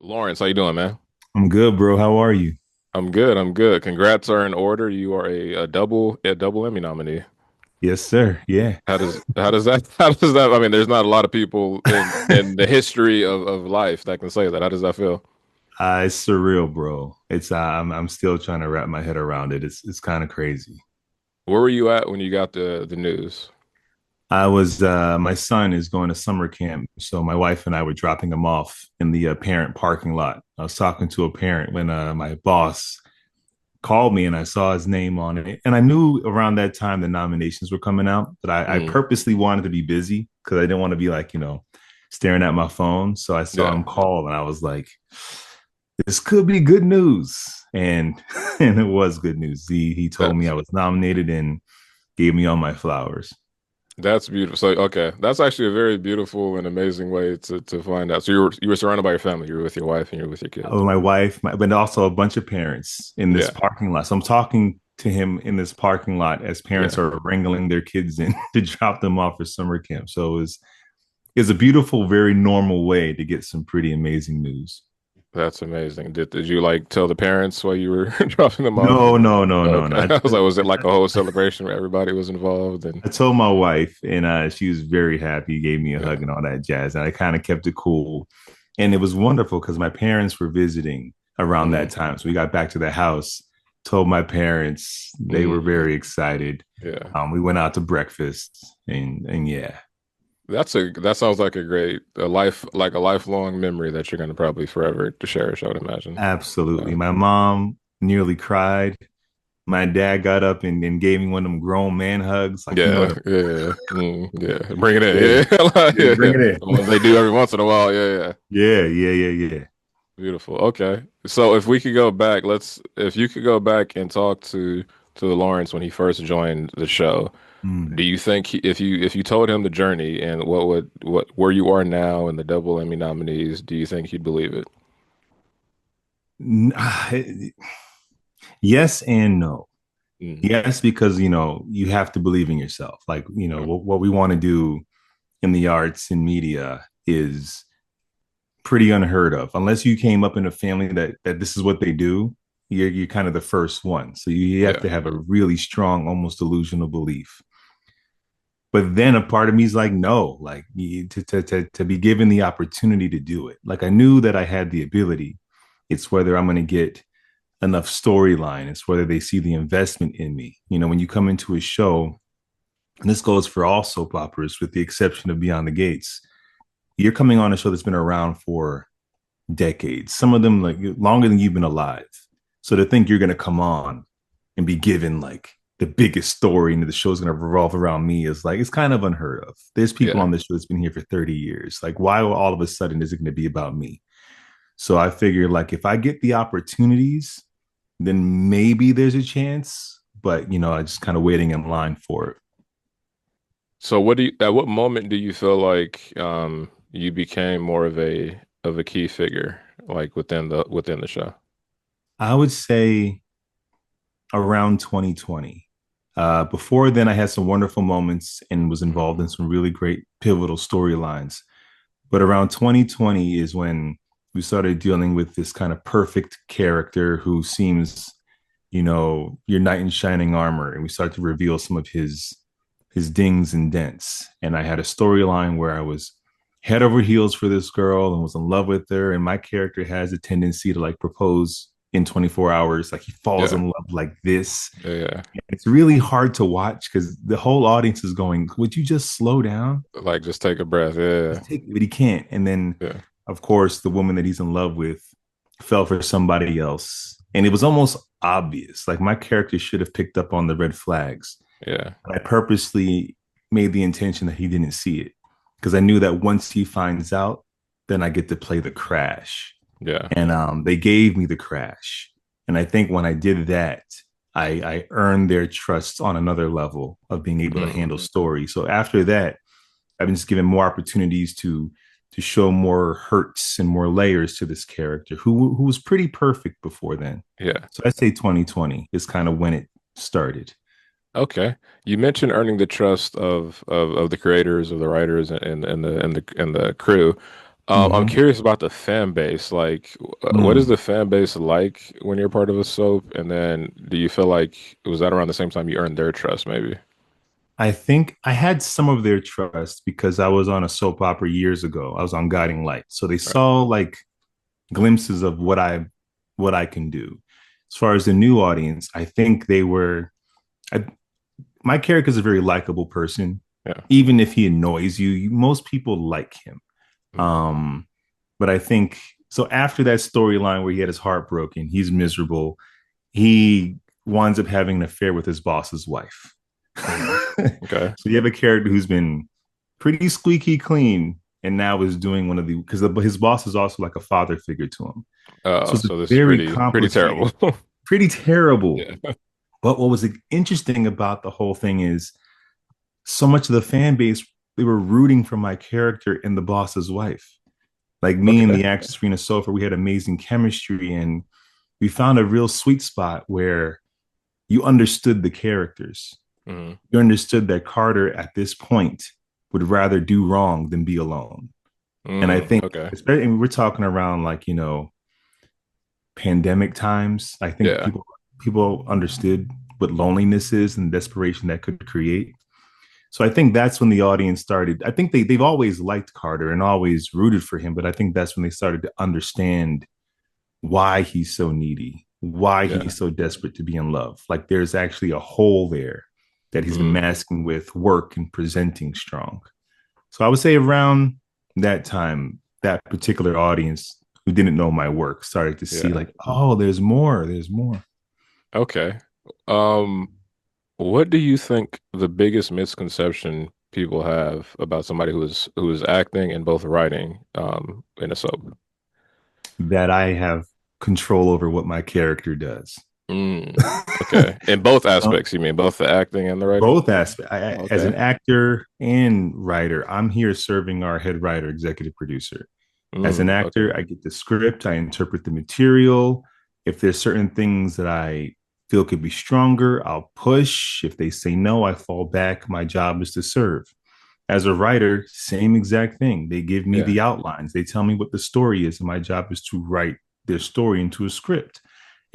Lawrence, how you doing, man? I'm good, bro. How are you? I'm good. I'm good. Congrats are in order. You are a double Emmy nominee. Yes, sir. Yeah. How does that how does that I mean, there's not a lot of people in the history of life that can say that. How does that feel? It's surreal, bro. I'm still trying to wrap my head around it. It's kind of crazy. Where were you at when you got the news? I was My son is going to summer camp, so my wife and I were dropping him off in the parent parking lot. I was talking to a parent when my boss called me and I saw his name on it, and I knew around that time the nominations were coming out, but I Mm, purposely wanted to be busy because I didn't want to be like staring at my phone. So I saw yeah, him call, and I was like, this could be good news. And and it was good news. He told me that's I was nominated and gave me all my flowers. that's beautiful. So okay, that's actually a very beautiful and amazing way to find out. So you were surrounded by your family. You were with your wife and you were with your kids. My wife, but also a bunch of parents in this Yeah, parking lot. So I'm talking to him in this parking lot as parents yeah. are wrangling their kids in to drop them off for summer camp. So it's a beautiful, very normal way to get some pretty amazing news. That's amazing. Did you like tell the parents while you were dropping them off? No, no, no, no, no. Okay. I was like, was it like a whole celebration where everybody was involved? And I told my wife, and she was very happy, gave me a yeah. hug and all that jazz. And I kind of kept it cool. And it was wonderful because my parents were visiting around that Mm, time. So we got back to the house, told my parents, they were mm, very excited. yeah. We went out to breakfast, and yeah, That sounds like a lifelong memory that you're gonna probably forever to cherish, I would imagine. absolutely. Uh, My mom nearly cried. My dad got up and gave me one of them grown man hugs, like, yeah, yeah, yeah. Bring it in. yeah, Yeah. Like, yeah, bring yeah. it in. The ones they do every once in a while. Yeah, yeah. Yeah, yeah, yeah, yeah. Beautiful. Okay. So if we could go back, if you could go back and talk to Lawrence when he first joined the show, Mm. do you think if you told him the journey and what where you are now and the double Emmy nominees, do you think he'd believe it? Yes and no. Mm, Yes, because you have to believe in yourself. Like, mm, what we want to do in the arts and media is pretty unheard of. Unless you came up in a family that this is what they do, you're kind of the first one. So you have yeah. to have a really strong, almost delusional belief. But then a part of me is like, no, like to be given the opportunity to do it. Like I knew that I had the ability. It's whether I'm going to get enough storyline. It's whether they see the investment in me. When you come into a show, and this goes for all soap operas, with the exception of Beyond the Gates, you're coming on a show that's been around for decades, some of them like longer than you've been alive. So to think you're going to come on and be given like the biggest story and the show's going to revolve around me is like, it's kind of unheard of. There's people Yeah. on this show that's been here for 30 years. Like, why all of a sudden is it going to be about me? So I figured like if I get the opportunities, then maybe there's a chance. But I just kind of waiting in line for it. So at what moment do you feel like you became more of a key figure like within the show? I would say around 2020. Before then, I had some wonderful moments and was involved in some really great pivotal storylines. But around 2020 is when we started dealing with this kind of perfect character who seems, your knight in shining armor, and we start to reveal some of his dings and dents. And I had a storyline where I was head over heels for this girl and was in love with her. And my character has a tendency to like propose in 24 hours. Like he falls Yeah. in love like this. Yeah. It's really hard to watch because the whole audience is going, would you just slow down? Like just take a breath. Yeah. Just take it, but he can't. And then, Yeah. of course, the woman that he's in love with fell for somebody else. And it was almost obvious. Like my character should have picked up on the red flags. Yeah. I purposely made the intention that he didn't see it because I knew that once he finds out, then I get to play the crash. Yeah. And they gave me the crash. And I think when I did that, I earned their trust on another level of being able to Mm. handle story. So after that, I've been just given more opportunities to show more hurts and more layers to this character who was pretty perfect before then. Yeah. So I say 2020 is kind of when it started. Okay. You mentioned earning the trust of the creators, of the writers, and the crew. I'm Hmm. curious about the fan base. Like, what is Mm. the fan base like when you're part of a soap? And then do you feel like was that around the same time you earned their trust, maybe? I think I had some of their trust because I was on a soap opera years ago. I was on Guiding Light. So they Right. saw like glimpses of what I can do. As far as the new audience, I think they were I, my character is a very likable person. Yeah. Even if he annoys most people like him. Mm. Um, but I think so after that storyline where he had his heart broken, he's miserable. He winds up having an affair with his boss's wife. Mm. Okay. So you have a character who's been pretty squeaky clean and now is doing one of the because his boss is also like a father figure to him. So it's So this is very pretty complicated, terrible. pretty terrible. Yeah. But what was interesting about the whole thing is so much of the fan base, they were rooting for my character and the boss's wife. Like me and Okay. the actress Rena Sofer, we had amazing chemistry and we found a real sweet spot where you understood the characters. Mm. You understood that Carter at this point would rather do wrong than be alone. And I think, Okay. especially we're talking around like, pandemic times, I think Yeah. people understood what loneliness is and desperation that could create. So I think that's when the audience started. I think they've always liked Carter and always rooted for him, but I think that's when they started to understand why he's so needy, why Yeah. he's so desperate to be in love. Like there's actually a hole there that he's been Mm. masking with work and presenting strong. So I would say around that time, that particular audience who didn't know my work started to see Yeah. like, oh, there's more. Okay. Um, what do you think the biggest misconception people have about somebody who is acting and both writing in a soap? That I have control over what my character does. Mm. Okay. In both So aspects, you mean both the acting and the writing? both aspects. As an Okay. actor and writer, I'm here serving our head writer, executive producer. As an Okay. actor, I get the script, I interpret the material. If there's certain things that I feel could be stronger, I'll push. If they say no, I fall back. My job is to serve. As a writer, same exact thing. They give me Yeah. the outlines, they tell me what the story is, and my job is to write their story into a script.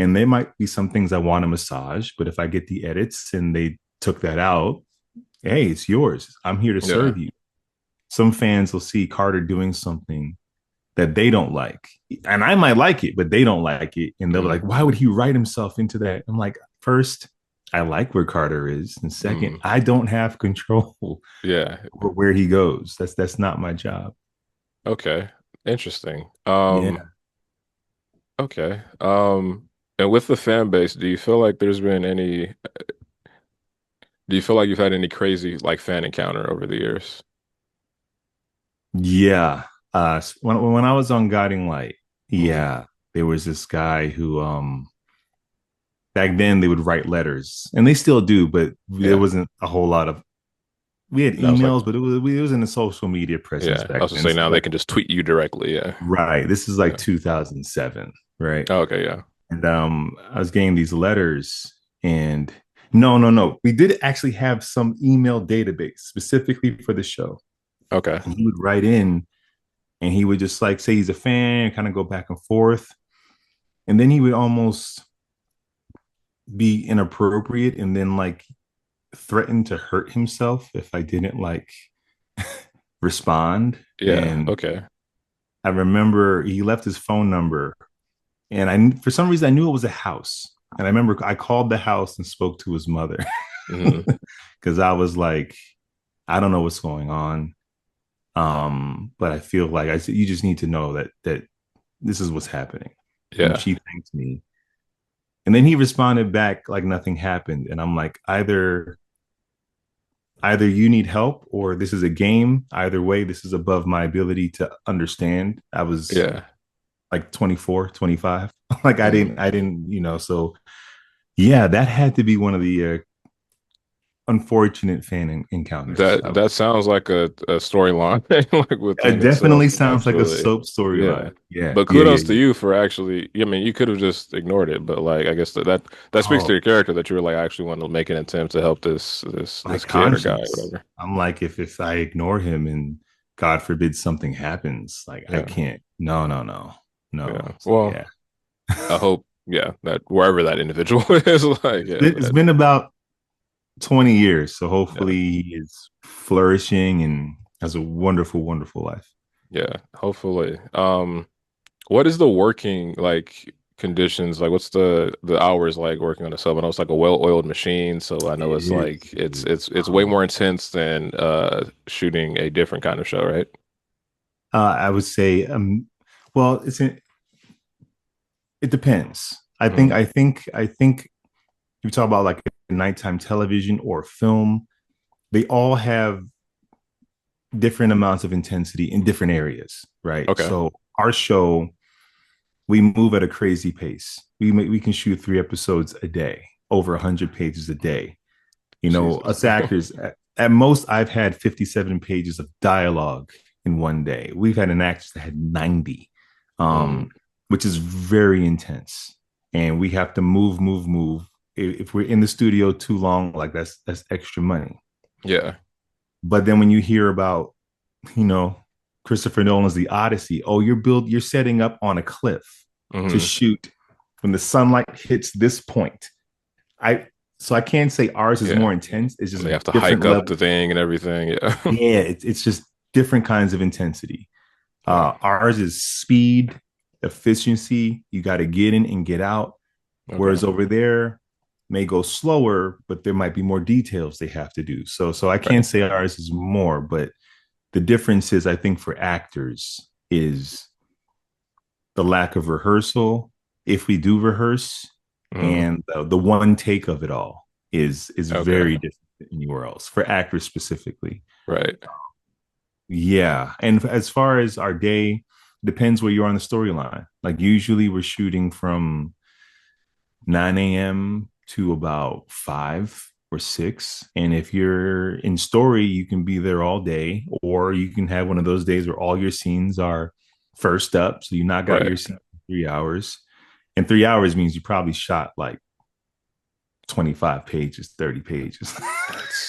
And there might be some things I want to massage, but if I get the edits and they took that out, hey, it's yours. I'm here to Yeah. serve you. Some fans will see Carter doing something that they don't like. And I might like it, but they don't like it. And they're like, Mm. why would he write himself into that? I'm like, first, I like where Carter is. And second, Mm. I don't have control Yeah. over where he goes. That's not my job. Okay. Interesting. Yeah. Okay. And with the fan base, do you feel like you've had any crazy like fan encounter over the years? Yeah. When I was on Guiding Light, Hmm. yeah, there was this guy who back then they would write letters and they still do, but there Yeah. wasn't a whole lot of we had That was like, emails, but it was in a social media presence yeah, I back was to then. say This is now they like can just tweet you directly. Yeah. right. This is like Yeah. 2007, right? Oh, okay. Yeah. And I was getting these letters and no. We did actually have some email database specifically for the show. Okay. And he would write in and he would just like say he's a fan, kind of go back and forth. And then he would almost be inappropriate and then like threaten to hurt himself if I didn't like respond. Yeah. And Okay. I remember he left his phone number and I for some reason I knew it was a house. And I remember I called the house and spoke to his mother Hmm. because I was like, I don't know what's going on. But I feel like I said, you just need to know that this is what's happening. And Yeah. she thanked me. And then he responded back like nothing happened. And I'm like, either you need help or this is a game. Either way, this is above my ability to understand. I was Yeah. like 24, 25. Like Mm. I didn't, so yeah, that had to be one of the unfortunate encounters. That sounds like a storyline like It within itself, definitely sounds like a actually. soap Yeah. storyline. Yeah, But yeah, yeah, kudos to yeah. you for actually, I mean, you could have just ignored it, but like I guess that speaks to Oh, your character that you were like actually want to make an attempt to help this my this kid or guy or conscience. whatever. I'm like, if I ignore him and God forbid something happens. Like I Yeah. can't. No, no, no, no. Yeah. So Well, yeah, I hope, yeah, that wherever that individual is, like, it's yeah, been, it's that, been about 20 years. So yeah, hopefully he is flourishing and has a wonderful, wonderful life. yeah, hopefully. What is the working like conditions? Like, what's the hours like working on a sub? I know it's like a well-oiled machine, so I know It it's is. like It it's way more intense than shooting a different kind of show, right? I would say, well, it depends. I think, Mm. I think, I think you talk about like nighttime television or film, they all have different amounts of intensity in different areas, right? Okay. So our show, we move at a crazy pace. We can shoot 3 episodes a day, over 100 pages a day. You know, Jesus. us actors, at most, I've had 57 pages of dialogue in one day. We've had an actress that had 90, Mm. um, which is very intense. And we have to move, move, move. If we're in the studio too long, like that's extra money. Yeah. But then when you hear about, you know, Christopher Nolan's The Odyssey, oh, you're setting up on a cliff to Hmm. shoot when the sunlight hits this point. I so I can't say ours is Yeah. more intense. It's And just they have to different hike up the level. thing and everything. Yeah. Yeah, it's just different kinds of intensity. Yeah. Ours is speed, efficiency. You got to get in and get out. Okay. Whereas over there may go slower, but there might be more details they have to do. So I can't Right. say ours is more, but the difference is I think for actors is the lack of rehearsal. If we do rehearse, Mm. and the one take of it all is Okay. very different than anywhere else for actors specifically. Right. Yeah, and as far as our day, depends where you're on the storyline. Like usually we're shooting from 9 a.m. to about 5 or 6. And if you're in story, you can be there all day, or you can have one of those days where all your scenes are first up. So you knock out Right. your scene in 3 hours. And 3 hours means you probably shot like 25 pages, 30 pages.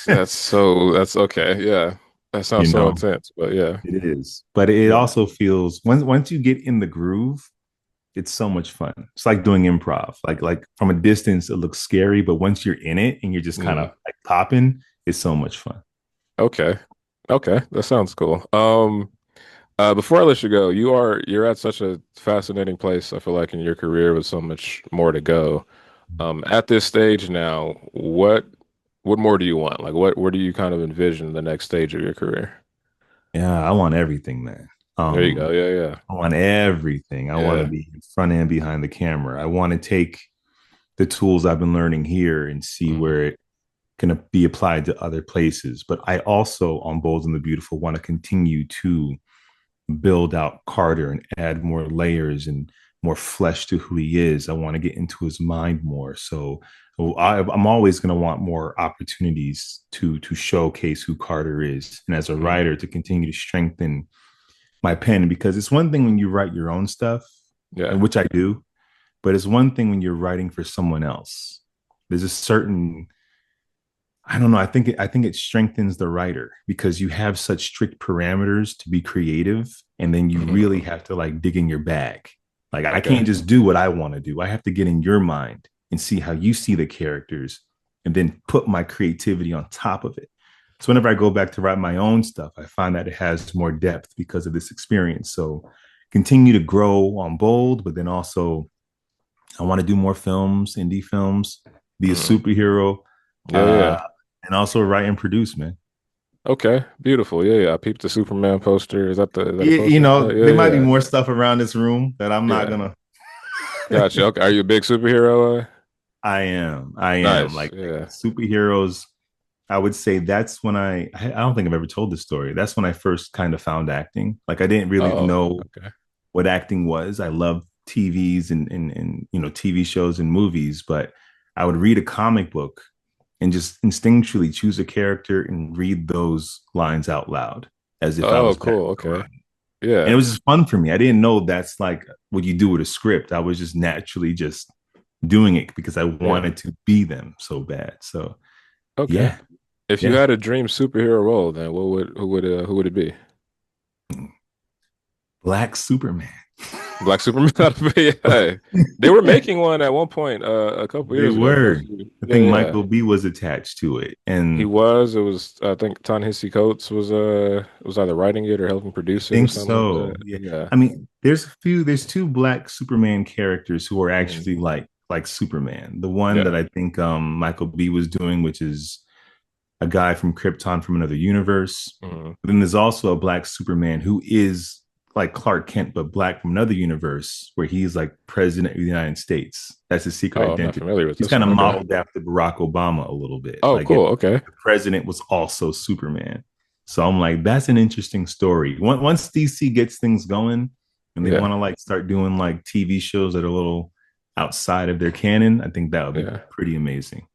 That's okay. Yeah. That you sounds so know, intense, but yeah. it is. But it Yeah. also feels once you get in the groove, it's so much fun. It's like doing improv. Like from a distance, it looks scary, but once you're in it and you're just kind of Mm. like popping, it's so much fun. Okay. Okay. That sounds cool. Before I let you go, you're at such a fascinating place, I feel like, in your career with so much more to go. At this stage now, what more do you want? Like where do you kind of envision the next stage of your career? Yeah, I want everything, man. There you go. Yeah, yeah. I want everything. I want to Yeah. be in front and behind the camera. I want to take the tools I've been learning here and see Hmm. where it can be applied to other places. But I also, on Bold and the Beautiful, want to continue to build out Carter and add more layers and more flesh to who he is. I want to get into his mind more. So I'm always going to want more opportunities to showcase who Carter is, and as a Hmm. writer to continue to strengthen my pen, because it's one thing when you write your own stuff, and Yeah. which I do, but it's one thing when you're writing for someone else. There's a certain, I don't know. I think it strengthens the writer because you have such strict parameters to be creative, and then you really Hmm. have to like dig in your bag. Like I Okay. can't just do what I want to do. I have to get in your mind and see how you see the characters, and then put my creativity on top of it. So whenever I go back to write my own stuff, I find that it has more depth because of this experience. So continue to grow on Bold, but then also I want to do more films, indie films, be a Hmm. superhero, Yeah, uh, yeah. and also write and produce, man. Okay. Beautiful. Yeah, yeah. I peeped the Superman poster. Is that a You poster for that? know, Yeah, there might be yeah. more stuff around this room that I'm not Yeah. gonna. Gotcha. Okay. Are you a big superhero? I am. I am. Nice. Like Yeah. superheroes. I would say that's when I don't think I've ever told this story. That's when I first kind of found acting. Like I didn't really Oh, know okay. what acting was. I loved TVs and TV shows and movies, but I would read a comic book and just instinctually choose a character and read those lines out loud as if I Oh, was Batman. cool. Okay. And it Yeah. was just fun for me. I didn't know that's like what you do with a script. I was just naturally just doing it because I Yeah. wanted to be them so bad. So Okay. yeah, If you yeah. had a dream superhero role, then who would it be? Black Superman. Black Superman. Yeah, they were making one at one point a couple They years ago. I don't know if were. you. I Yeah, think yeah. Michael B was attached to it. He And was. It was. I think Ta-Nehisi Coates was either writing it or helping produce it or think something like so. that. Yeah. Yeah. I mean, there's two black Superman characters who are Mhm. actually like Superman. The one that Yeah. I think Michael B was doing, which is a guy from Krypton from another universe. Mhm. But then there's also a black Superman who is like Clark Kent, but black from another universe where he's like president of the United States. That's his secret Oh, I'm not identity. familiar with He's this kind one. of Okay. modeled after Barack Obama a little bit. Oh, Like if cool. Okay. the president was also Superman. So I'm like, that's an interesting story. Once DC gets things going and they Yeah. want to like start doing like TV shows that are a little outside of their canon, I think that would be Yeah. pretty amazing.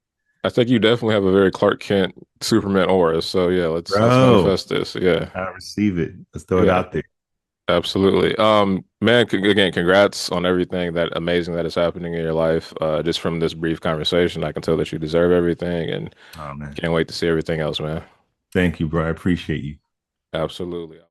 I think you definitely have a very Clark Kent Superman aura. So yeah, let's Bro, manifest this. Yeah. I receive it. Let's throw it Yeah. out there. Absolutely. Man, again, congrats on everything that amazing that is happening in your life. Just from this brief conversation, I can tell that you deserve everything and Oh man. can't wait to see everything else, man. Thank you, bro. I appreciate you. Absolutely.